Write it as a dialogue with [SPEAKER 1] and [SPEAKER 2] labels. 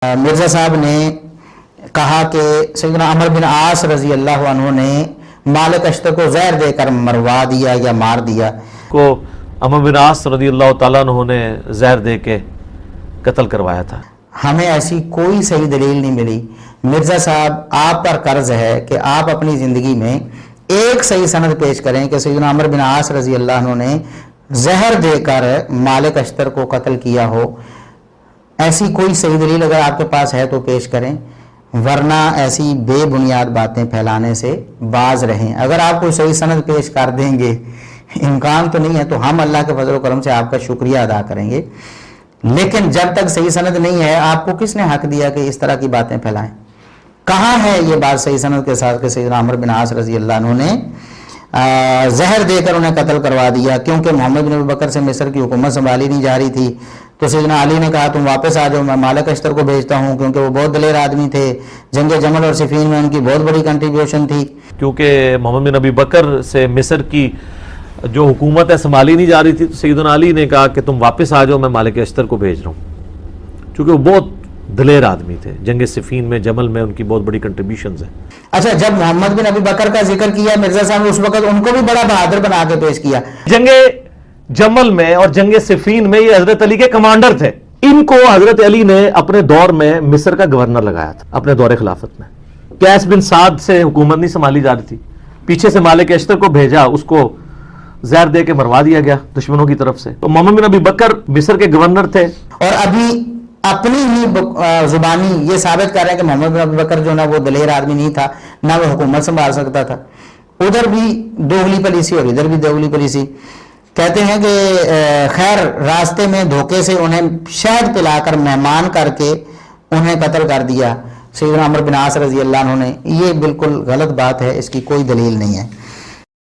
[SPEAKER 1] مرزا صاحب نے کہا کہ سیدنا عمر بن عاص رضی اللہ عنہ نے مالک اشتر کو زہر دے کر مروا دیا یا مار دیا
[SPEAKER 2] کو عمر بن عاص رضی اللہ تعالیٰ عنہ نے زہر دے کے قتل کروایا تھا۔
[SPEAKER 1] ہمیں ایسی کوئی صحیح دلیل نہیں ملی۔ مرزا صاحب آپ پر قرض ہے کہ آپ اپنی زندگی میں ایک صحیح سند پیش کریں کہ سیدنا عمر بن عاص رضی اللہ عنہ نے زہر دے کر مالک اشتر کو قتل کیا ہو۔ ایسی کوئی صحیح دلیل اگر آپ کے پاس ہے تو پیش کریں، ورنہ ایسی بے بنیاد باتیں پھیلانے سے باز رہیں۔ اگر آپ کوئی صحیح سند پیش کر دیں گے، امکان تو نہیں ہے، تو ہم اللہ کے فضل و کرم سے آپ کا شکریہ ادا کریں گے، لیکن جب تک صحیح سند نہیں ہے آپ کو کس نے حق دیا کہ اس طرح کی باتیں پھیلائیں؟ کہاں ہے یہ بات صحیح سند کے ساتھ کہ سیدنا عمر بن عاص رضی اللہ عنہ نے زہر دے کر انہیں قتل کروا دیا؟ کیونکہ محمد بن ابی بکر سے مصر کی حکومت سنبھالی نہیں جا رہی تھی، تو سیدنا علی نے کہا تم واپس آ جاؤ، میں مالک اشتر کو بھیجتا ہوں، کیونکہ وہ بہت دلیر آدمی تھے، جنگ جمل اور صفین میں ان کی بہت بڑی کنٹریبیوشن تھی۔
[SPEAKER 2] کیونکہ محمد بن ابی بکر سے مصر کی جو حکومت ہے سنبھالی نہیں جا رہی تھی، تو سیدنا علی نے کہا کہ تم واپس آ جاؤ، میں مالک اشتر کو بھیج رہا ہوں، کیونکہ وہ بہت دلیر آدمی تھے، جنگ صفین میں جمل میں ان کی بہت بڑی کنٹریبیوشنز ہیں۔
[SPEAKER 1] اچھا، جب محمد بن ابی بکر کا ذکر کیا مرزا صاحب نے اس وقت ان کو بھی بڑا بہادر بنا کے پیش کیا۔
[SPEAKER 2] جنگ جمل میں اور جنگ صفین میں یہ حضرت علی کے کمانڈر تھے، ان کو حضرت علی نے اپنے دور میں مصر کا گورنر لگایا تھا، اپنے دور خلافت میں۔ قیس بن سعد سے حکومت نہیں سنبھالی جا رہی تھی، پیچھے سے مالک اشتر کو بھیجا، اس کو زہر دے کے مروا دیا گیا دشمنوں کی طرف سے۔ تو محمد بن ابی بکر مصر کے گورنر تھے،
[SPEAKER 1] اور ابھی اپنی ہی زبانی یہ ثابت کر رہے ہیں کہ محمد بن ابی بکر جو نا وہ دلیر آدمی نہیں تھا، نہ وہ حکومت سنبھال سکتا تھا۔ ادھر بھی دوغلی پالیسی اور ادھر بھی دوغلی پالیسی۔ کہتے ہیں کہ خیر راستے میں دھوکے سے انہیں شہد پلا کر مہمان کر کے انہیں قتل کر دیا سیدنا عمر بن عاص رضی اللہ عنہ نے۔ یہ بالکل غلط بات ہے، اس کی کوئی دلیل نہیں ہے۔